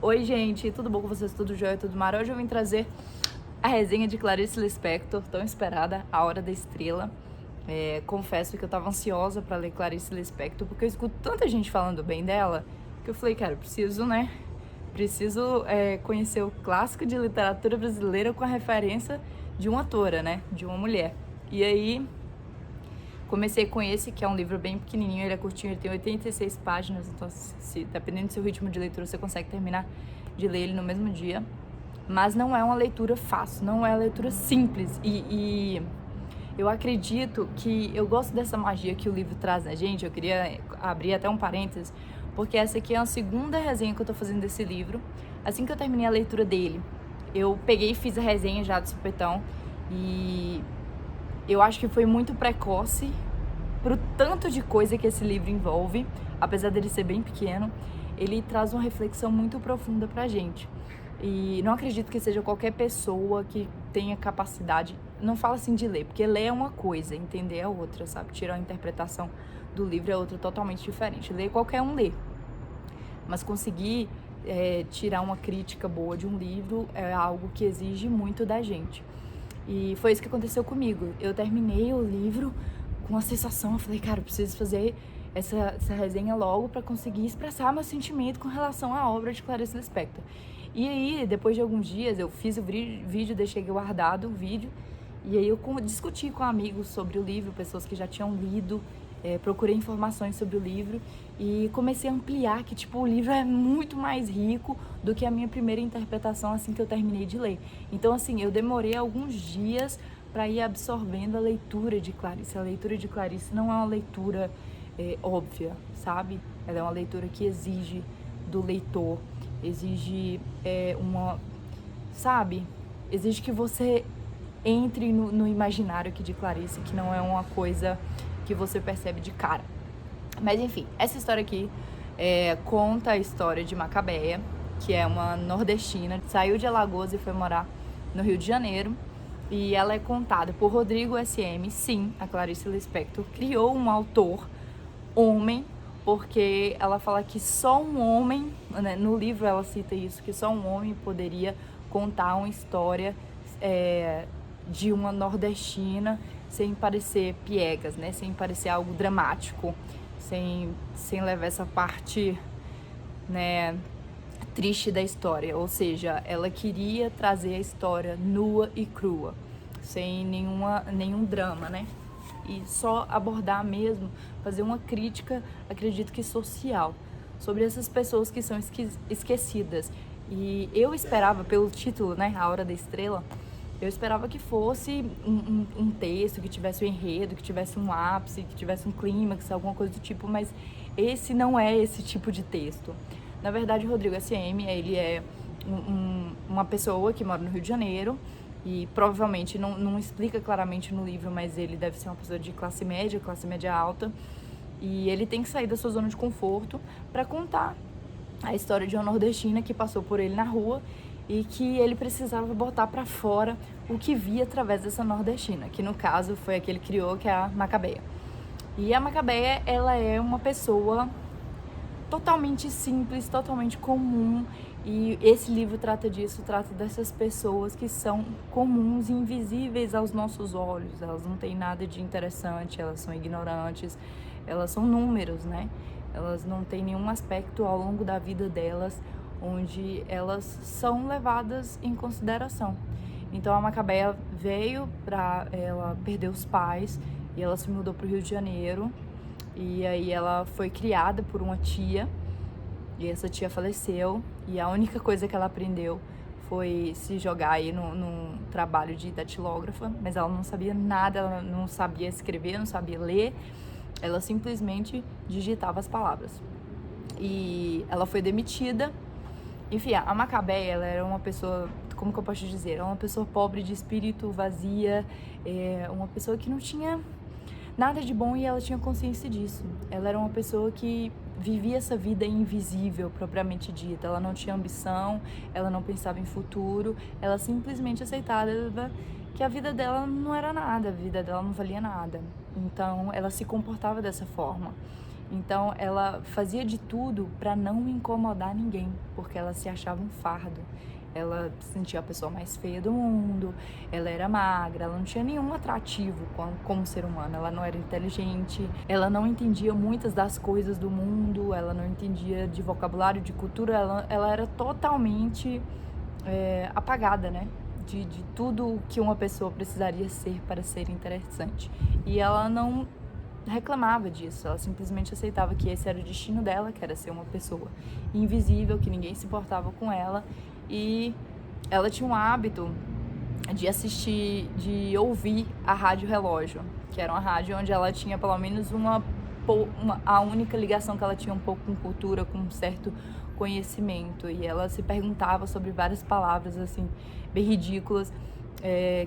Oi, gente, tudo bom com vocês? Tudo jóia, tudo mar? Hoje eu vim trazer a resenha de Clarice Lispector, tão esperada, A Hora da Estrela. Confesso que eu tava ansiosa pra ler Clarice Lispector, porque eu escuto tanta gente falando bem dela, que eu falei, cara, eu preciso, né? Preciso conhecer o clássico de literatura brasileira com a referência de uma autora, né? De uma mulher. E aí, comecei com esse, que é um livro bem pequenininho, ele é curtinho, ele tem 86 páginas, então dependendo do seu ritmo de leitura, você consegue terminar de ler ele no mesmo dia. Mas não é uma leitura fácil, não é uma leitura simples. E eu acredito que eu gosto dessa magia que o livro traz na gente. Eu queria abrir até um parênteses, porque essa aqui é a segunda resenha que eu tô fazendo desse livro. Assim que eu terminei a leitura dele, eu peguei e fiz a resenha já do supetão. E eu acho que foi muito precoce pro tanto de coisa que esse livro envolve. Apesar dele ser bem pequeno, ele traz uma reflexão muito profunda pra gente. E não acredito que seja qualquer pessoa que tenha capacidade, não fala assim de ler, porque ler é uma coisa, entender é outra, sabe? Tirar a interpretação do livro é outra totalmente diferente. Ler, qualquer um lê, mas conseguir tirar uma crítica boa de um livro é algo que exige muito da gente. E foi isso que aconteceu comigo. Eu terminei o livro com uma sensação, eu falei, cara, eu preciso fazer essa resenha logo para conseguir expressar meu sentimento com relação à obra de Clarice Lispector. E aí, depois de alguns dias, eu fiz o vídeo, deixei guardado o vídeo, e aí eu discuti com amigos sobre o livro, pessoas que já tinham lido, procurei informações sobre o livro e comecei a ampliar que, tipo, o livro é muito mais rico do que a minha primeira interpretação assim que eu terminei de ler. Então, assim, eu demorei alguns dias para ir absorvendo a leitura de Clarice. A leitura de Clarice não é uma leitura óbvia, sabe? Ela é uma leitura que exige do leitor, exige exige que você entre no imaginário aqui de Clarice, que não é uma coisa que você percebe de cara. Mas enfim, essa história aqui conta a história de Macabeia, que é uma nordestina, saiu de Alagoas e foi morar no Rio de Janeiro. E ela é contada por Rodrigo S.M. Sim, a Clarice Lispector criou um autor homem, porque ela fala que só um homem, né, no livro ela cita isso, que só um homem poderia contar uma história de uma nordestina sem parecer piegas, né, sem parecer algo dramático, sem levar essa parte, né, triste da história. Ou seja, ela queria trazer a história nua e crua, sem nenhum drama, né? E só abordar mesmo, fazer uma crítica, acredito que social, sobre essas pessoas que são esquecidas. E eu esperava, pelo título, né, A Hora da Estrela, eu esperava que fosse um texto, que tivesse um enredo, que tivesse um ápice, que tivesse um clímax, alguma coisa do tipo, mas esse não é esse tipo de texto. Na verdade, o Rodrigo S.M., ele é uma pessoa que mora no Rio de Janeiro, e provavelmente não explica claramente no livro, mas ele deve ser uma pessoa de classe média alta, e ele tem que sair da sua zona de conforto para contar a história de uma nordestina que passou por ele na rua e que ele precisava botar para fora o que via através dessa nordestina, que no caso foi a que ele criou, que é a Macabeia. E a Macabeia, ela é uma pessoa totalmente simples, totalmente comum, e esse livro trata disso, trata dessas pessoas que são comuns e invisíveis aos nossos olhos. Elas não têm nada de interessante, elas são ignorantes, elas são números, né? Elas não têm nenhum aspecto ao longo da vida delas onde elas são levadas em consideração. Então a Macabeia ela perdeu os pais e ela se mudou para o Rio de Janeiro. E aí ela foi criada por uma tia, e essa tia faleceu, e a única coisa que ela aprendeu foi se jogar aí no trabalho de datilógrafa, mas ela não sabia nada, ela não sabia escrever, não sabia ler, ela simplesmente digitava as palavras. E ela foi demitida. Enfim, a Macabeia, ela era uma pessoa, como que eu posso dizer, era uma pessoa pobre de espírito, vazia, uma pessoa que não tinha nada de bom, e ela tinha consciência disso. Ela era uma pessoa que vivia essa vida invisível, propriamente dita. Ela não tinha ambição, ela não pensava em futuro, ela simplesmente aceitava que a vida dela não era nada, a vida dela não valia nada. Então, ela se comportava dessa forma. Então ela fazia de tudo para não incomodar ninguém, porque ela se achava um fardo. Ela se sentia a pessoa mais feia do mundo, ela era magra, ela não tinha nenhum atrativo como ser humano, ela não era inteligente, ela não entendia muitas das coisas do mundo, ela não entendia de vocabulário, de cultura, ela era totalmente apagada, né? De tudo que uma pessoa precisaria ser para ser interessante. E ela não reclamava disso, ela simplesmente aceitava que esse era o destino dela, que era ser uma pessoa invisível, que ninguém se importava com ela. E ela tinha um hábito de assistir, de ouvir a Rádio Relógio, que era uma rádio onde ela tinha pelo menos a única ligação que ela tinha um pouco com cultura, com um certo conhecimento. E ela se perguntava sobre várias palavras, assim, bem ridículas,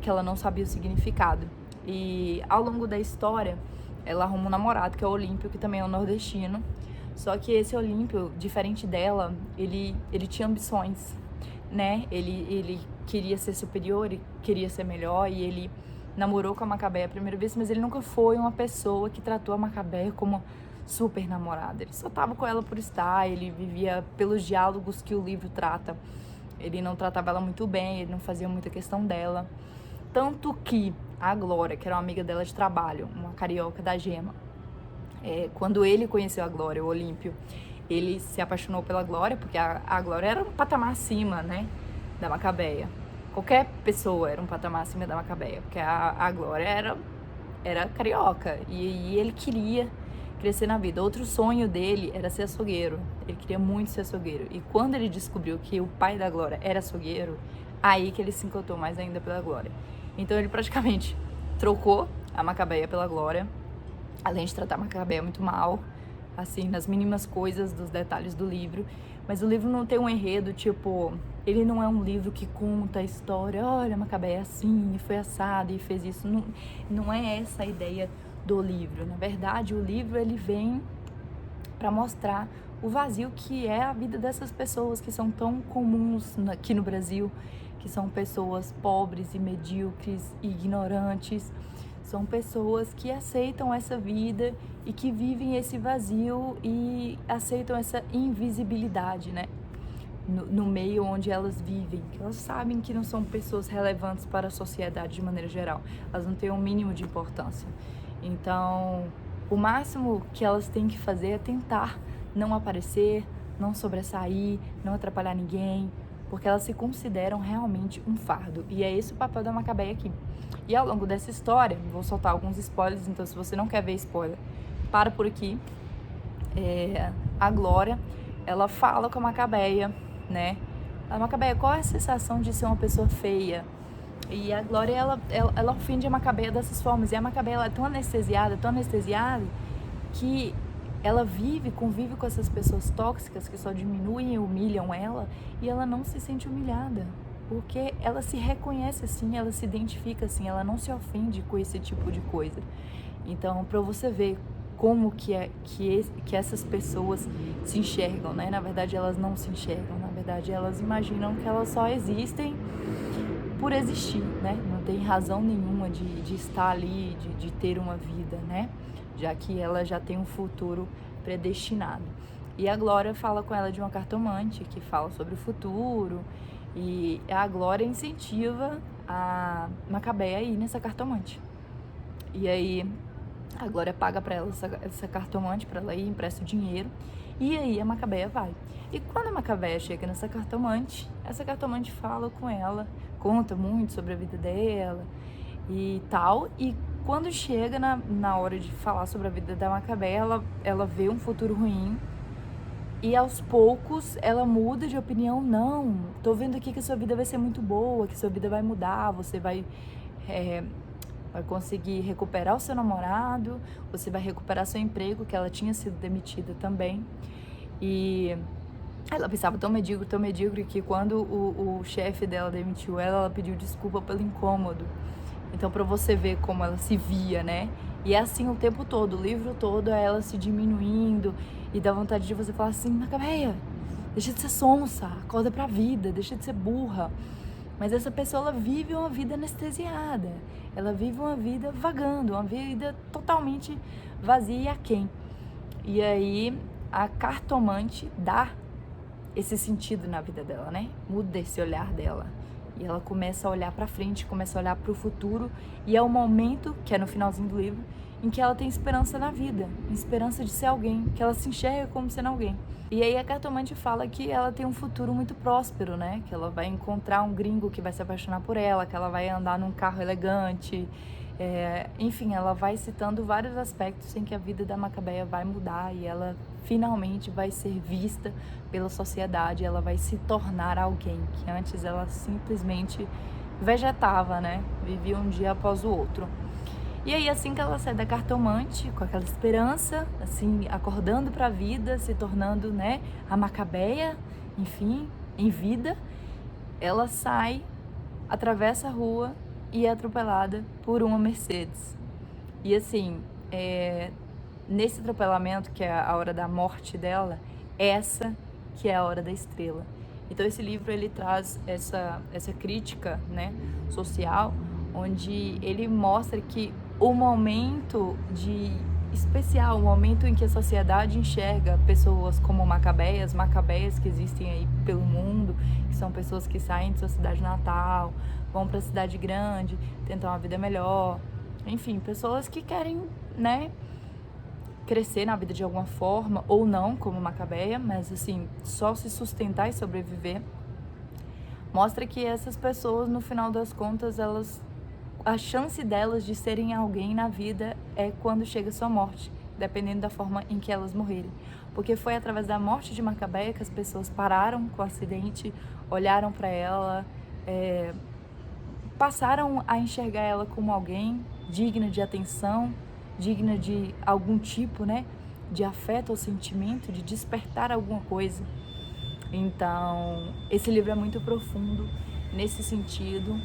que ela não sabia o significado. E ao longo da história, ela arruma um namorado, que é o Olímpio, que também é um nordestino. Só que esse Olímpio, diferente dela, ele tinha ambições, né? Ele queria ser superior, ele queria ser melhor, e ele namorou com a Macabeia a primeira vez, mas ele nunca foi uma pessoa que tratou a Macabeia como super namorada. Ele só tava com ela por estar, ele vivia pelos diálogos que o livro trata. Ele não tratava ela muito bem, ele não fazia muita questão dela. Tanto que a Glória, que era uma amiga dela de trabalho, uma carioca da Gema, quando ele conheceu a Glória, o Olímpio, ele se apaixonou pela Glória, porque a Glória era um patamar acima, né, da Macabeia. Qualquer pessoa era um patamar acima da Macabeia, porque a Glória era carioca, e ele queria crescer na vida. Outro sonho dele era ser açougueiro, ele queria muito ser açougueiro. E quando ele descobriu que o pai da Glória era açougueiro, aí que ele se encantou mais ainda pela Glória. Então ele praticamente trocou a Macabeia pela Glória, além de tratar a Macabeia muito mal, assim, nas mínimas coisas, dos detalhes do livro. Mas o livro não tem um enredo, tipo, ele não é um livro que conta a história, olha, a Macabeia é assim, e foi assado, e fez isso. Não é essa a ideia do livro. Na verdade, o livro, ele vem para mostrar o vazio que é a vida dessas pessoas que são tão comuns aqui no Brasil, que são pessoas pobres e medíocres e ignorantes. São pessoas que aceitam essa vida e que vivem esse vazio e aceitam essa invisibilidade, né? No meio onde elas vivem. Elas sabem que não são pessoas relevantes para a sociedade de maneira geral. Elas não têm um mínimo de importância. Então, o máximo que elas têm que fazer é tentar não aparecer, não sobressair, não atrapalhar ninguém, porque elas se consideram realmente um fardo. E é esse o papel da Macabeia aqui. E ao longo dessa história, vou soltar alguns spoilers, então se você não quer ver spoiler, para por aqui. A Glória, ela fala com a Macabeia, né? A Macabeia, qual é a sensação de ser uma pessoa feia? E a Glória, ela ofende a Macabeia dessas formas. E a Macabeia, ela é tão anestesiada, que ela convive com essas pessoas tóxicas que só diminuem e humilham ela, e ela não se sente humilhada, porque ela se reconhece assim, ela se identifica assim, ela não se ofende com esse tipo de coisa. Então, para você ver como que essas pessoas se enxergam, né? Na verdade, elas não se enxergam, na verdade, elas imaginam que elas só existem por existir, né? Não tem razão nenhuma de estar ali, de ter uma vida, né? Já que ela já tem um futuro predestinado. E a Glória fala com ela de uma cartomante que fala sobre o futuro, e a Glória incentiva a Macabeia a ir nessa cartomante. E aí a Glória paga para ela essa cartomante para ela ir, empresta o dinheiro, e aí a Macabeia vai. E quando a Macabeia chega nessa cartomante, essa cartomante fala com ela, conta muito sobre a vida dela e tal, e quando chega na hora de falar sobre a vida da Macabeia, ela vê um futuro ruim, e aos poucos ela muda de opinião. Não, tô vendo aqui que a sua vida vai ser muito boa, que sua vida vai mudar, você vai conseguir recuperar o seu namorado, você vai recuperar seu emprego, que ela tinha sido demitida também. E ela pensava tão medíocre, que quando o chefe dela demitiu ela pediu desculpa pelo incômodo. Então, pra você ver como ela se via, né? E é assim o tempo todo, o livro todo é ela se diminuindo, e dá vontade de você falar assim: Macabeia, deixa de ser sonsa, acorda pra vida, deixa de ser burra. Mas essa pessoa, ela vive uma vida anestesiada, ela vive uma vida vagando, uma vida totalmente vazia e aquém. E aí a cartomante dá esse sentido na vida dela, né? Muda esse olhar dela. E ela começa a olhar pra frente, começa a olhar pro futuro. E é o momento, que é no finalzinho do livro, em que ela tem esperança na vida, esperança de ser alguém, que ela se enxerga como sendo alguém. E aí a cartomante fala que ela tem um futuro muito próspero, né? Que ela vai encontrar um gringo que vai se apaixonar por ela, que ela vai andar num carro elegante. Enfim, ela vai citando vários aspectos em que a vida da Macabeia vai mudar e ela finalmente vai ser vista pela sociedade, ela vai se tornar alguém, que antes ela simplesmente vegetava, né? Vivia um dia após o outro. E aí, assim que ela sai da cartomante, com aquela esperança, assim, acordando para a vida, se tornando, né, a Macabeia, enfim, em vida, ela sai, atravessa a rua e é atropelada por uma Mercedes. E assim, nesse atropelamento, que é a hora da morte dela, essa que é a hora da estrela. Então esse livro, ele traz essa crítica, né, social, onde ele mostra que o momento especial, o momento em que a sociedade enxerga pessoas como macabeias que existem aí pelo mundo, que são pessoas que saem de sua cidade natal, vão para a cidade grande, tentar uma vida melhor, enfim, pessoas que querem, né, crescer na vida de alguma forma, ou não, como Macabeia, mas assim, só se sustentar e sobreviver. Mostra que essas pessoas, no final das contas, a chance delas de serem alguém na vida é quando chega a sua morte, dependendo da forma em que elas morrerem. Porque foi através da morte de Macabeia que as pessoas pararam com o acidente, olharam para ela, passaram a enxergar ela como alguém digna de atenção, digna de algum tipo, né, de afeto ou sentimento, de despertar alguma coisa. Então, esse livro é muito profundo nesse sentido.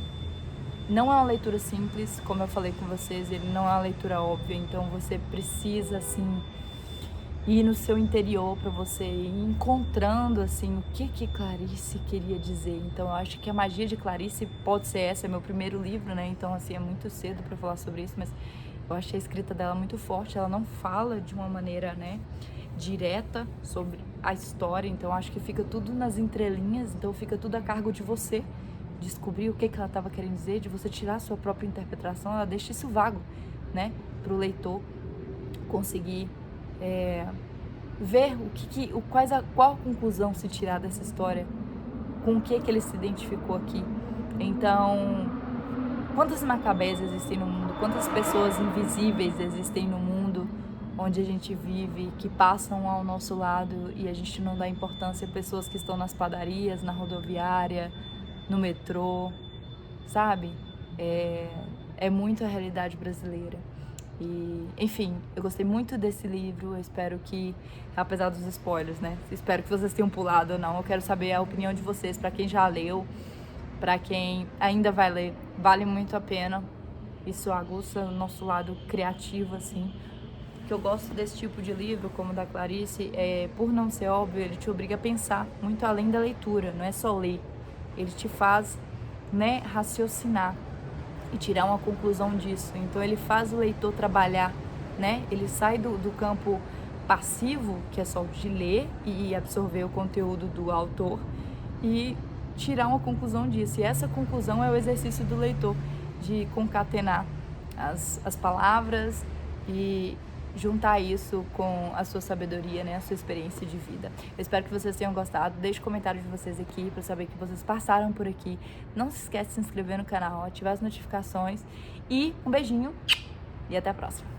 Não é uma leitura simples, como eu falei com vocês, ele não é uma leitura óbvia, então você precisa, assim, ir no seu interior para você ir encontrando, assim, o que Clarice queria dizer. Então, eu acho que a magia de Clarice pode ser essa, é meu primeiro livro, né? Então, assim, é muito cedo para falar sobre isso, mas eu achei a escrita dela muito forte, ela não fala de uma maneira, né, direta sobre a história, então acho que fica tudo nas entrelinhas, então fica tudo a cargo de você descobrir o que ela estava querendo dizer, de você tirar a sua própria interpretação. Ela deixa isso vago, né, para o leitor conseguir ver qual a conclusão se tirar dessa história, com o que ele se identificou aqui. Então, quantas macabeias existem no mundo, quantas pessoas invisíveis existem no mundo onde a gente vive, que passam ao nosso lado e a gente não dá importância, pessoas que estão nas padarias, na rodoviária, no metrô, sabe? É muito a realidade brasileira. E, enfim, eu gostei muito desse livro, eu espero que, apesar dos spoilers, né? Espero que vocês tenham pulado ou não, eu quero saber a opinião de vocês, pra quem já leu, pra quem ainda vai ler, vale muito a pena. Isso aguça o nosso lado criativo, assim. O que eu gosto desse tipo de livro, como o da Clarice, por não ser óbvio, ele te obriga a pensar muito além da leitura, não é só ler. Ele te faz, né, raciocinar e tirar uma conclusão disso. Então ele faz o leitor trabalhar, né? Ele sai do campo passivo, que é só de ler e absorver o conteúdo do autor, e tirar uma conclusão disso. E essa conclusão é o exercício do leitor, de concatenar as palavras e juntar isso com a sua sabedoria, né, a sua experiência de vida. Eu espero que vocês tenham gostado. Deixe o comentário de vocês aqui para saber que vocês passaram por aqui. Não se esquece de se inscrever no canal, ativar as notificações e um beijinho e até a próxima.